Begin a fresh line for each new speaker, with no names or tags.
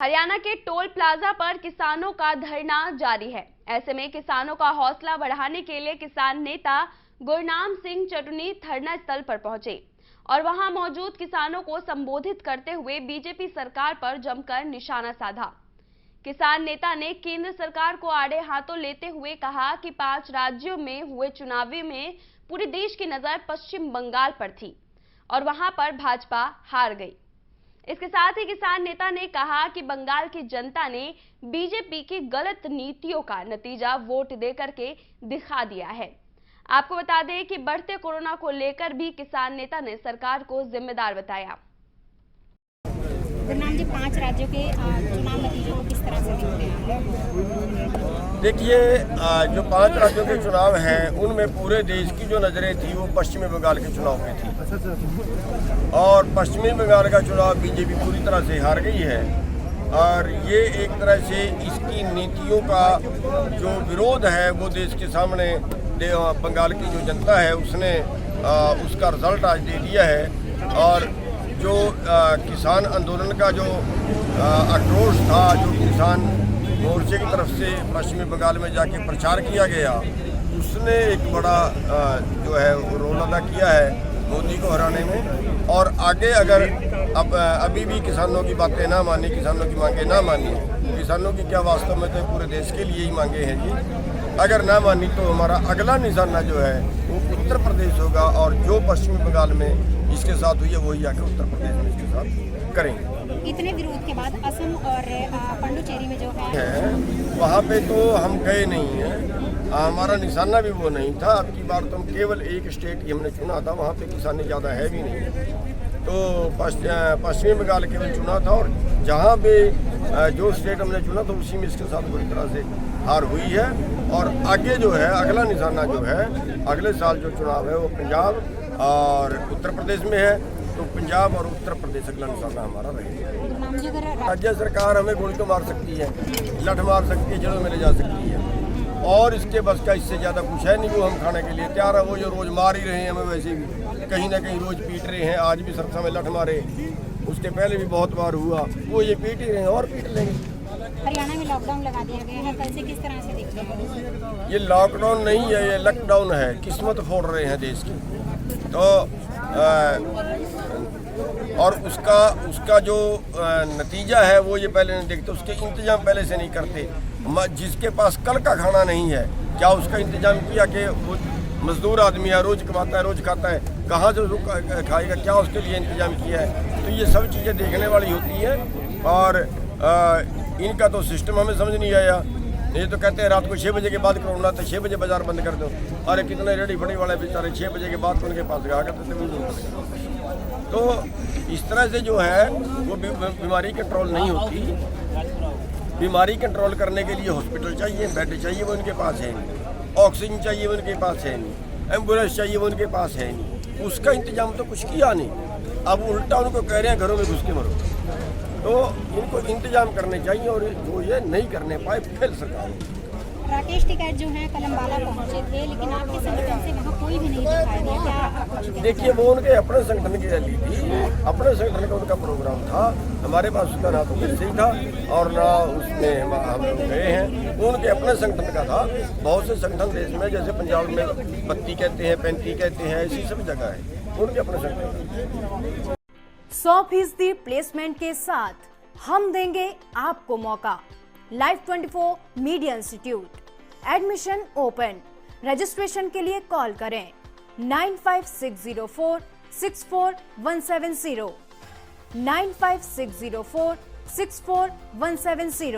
हरियाणा के toll plaza पर किसानों का धरना जारी है। ऐसे में किसानों का हौसला बढ़ाने के लिए किसान नेता गुरनाम सिंह चटनी धरना स्थल पर पहुंचे और वहां मौजूद किसानों को संबोधित करते हुए बीजेपी सरकार पर जमकर निशाना साधा। किसान नेता ने केंद्र सरकार को आड़े हाथों लेते हुए कहा कि 5 राज्यों में हुए चुनावी में पूरे देश की नजर पश्चिम बंगाल पर थी और वहां पर भाजपा हार गई। इसके साथ ही किसान नेता ने कहा कि बंगाल की जनता ने बीजेपी की गलत नीतियों का नतीजा वोट देकर के दिखा दिया है। आपको बता दें कि बढ़ते कोरोना को लेकर भी किसान नेता ने सरकार को जिम्मेदार बताया।
गुरनाम जी, 5 राज्यों के चुनाव नतीजों को किस तरह से देखते हैं?
देखिए, जो 5 राज्यों के चुनाव हैं उनमें पूरे देश की जो नज़रें थी वो पश्चिमी बंगाल के चुनाव पे थी और पश्चिमी बंगाल का चुनाव बीजेपी पूरी तरह से हार गई है और ये एक तरह से इसकी नीतियों का जो विरोध है वो देश के सामने बंगाल की जो जनता है उसने उसका रिजल्ट आज दे दिया है। और जो किसान आंदोलन का जो आक्रोश था, जो किसान मोर्चे की तरफ से पश्चिमी बंगाल में जाके प्रचार किया गया, उसने एक बड़ा जो है रोल अदा किया है मोदी को हराने में। और आगे अगर अभी भी किसानों की बातें ना मानी, किसानों की मांगे ना मानी, किसानों की क्या वास्तव में तो पूरे देश के लिए ही मांगे हैं जी, अगर ना मानी तो हमारा अगला निशाना जो है वो उत्तर प्रदेश होगा और जो पश्चिमी बंगाल में इसके साथ हुई है वही आके उत्तर प्रदेश में इसके साथ करेंगे।
इतने विरोध के बाद असम और पुडुचेरी में जो है
वहाँ पे तो हम गए नहीं हैं, हमारा निशाना भी वो नहीं था। अब की बार तो हम केवल एक स्टेट ही हमने चुना था, वहाँ पे किसानी ज़्यादा है भी नहीं, तो पश्चिमी बंगाल केवल चुना था और जहाँ भी जो स्टेट हमने चुना तो उसी में इसके साथ बुरी तरह से हार हुई है। और आगे जो है अगला निशाना जो है अगले साल जो चुनाव है वो पंजाब और उत्तर प्रदेश में है, तो पंजाब और उत्तर प्रदेश अगला निशाना हमारा रहेगा। राज्य सरकार हमें गोली तो मार सकती है, लठ मार सकती है, जड़ों में ले जा सकती है और इसके बस का इससे ज़्यादा कुछ है नहीं। वो हम खाने के लिए तैयार है, वो जो रोज़ मार ही रहे हैं हमें, वैसे भी कहीं ना कहीं रोज़ पीट रहे हैं। आज भी सरसा में लठ मारे, उसके पहले भी बहुत बार हुआ, वो ये पीट ही रहे हैं और पीट लेंगे।
हरियाणा में लॉकडाउन लगा दिया गया है, कैसे किस तरह से देखते हैं?
ये लॉकडाउन नहीं है, ये लॉकडाउन है, किस्मत फोड़ रहे हैं देश की। तो और उसका जो नतीजा है वो ये पहले नहीं देखते, उसके इंतजाम पहले से नहीं करते। जिसके पास कल का खाना नहीं है, क्या उसका इंतजाम किया कि वो मजदूर आदमी है, रोज कमाता है, रोज खाता है, कहाँ से उसको खाएगा, क्या उसके लिए इंतजाम किया है? तो ये सब चीज़ें देखने वाली होती हैं और इनका तो सिस्टम हमें समझ नहीं आया। ये तो कहते हैं रात को 6 बजे के बाद कोरोना, तो 6 बजे बाजार बंद कर दो। अरे कितने रेडी फड़ी वाले बेचारे 6 बजे के बाद उनके पास गया करते। तो इस तरह से जो है वो बीमारी कंट्रोल नहीं होती। बीमारी कंट्रोल करने के लिए हॉस्पिटल चाहिए, बेड चाहिए, वो उनके पास है नहीं, ऑक्सीजन चाहिए वो उनके पास है नहीं, एम्बुलेंस चाहिए वो उनके पास है नहीं, उसका इंतजाम तो कुछ किया नहीं। अब उल्टा उनको कह रहे हैं घरों में घुस के मरो। तो इनको इंतजाम करने चाहिए और जो ये नहीं करने पाए फेल सरकार।
राकेश टिकैत जो है कल अम्बाला पहुंचे थे, लेकिन आपके संगठन से वहाँ कोई भी नहीं दिखाई दिया, क्या? देखिए,
वो उनके अपने संगठन की रैली थी, अपने संगठन का उनका प्रोग्राम था, हमारे पास उसका ना तो मैसेज था और ना उसमें हम लोग गए हैं। वो उनके अपने संगठन का था। बहुत से संगठन देश में, जैसे पंजाब में 32 कहते हैं, 35 कहते हैं, ऐसी सब जगह है, उनके अपने संगठन।
100% प्लेसमेंट के साथ हम देंगे आपको मौका। Live 24 media institute, admission open. Registration के लिए कॉल करें 9560464170 9560464170।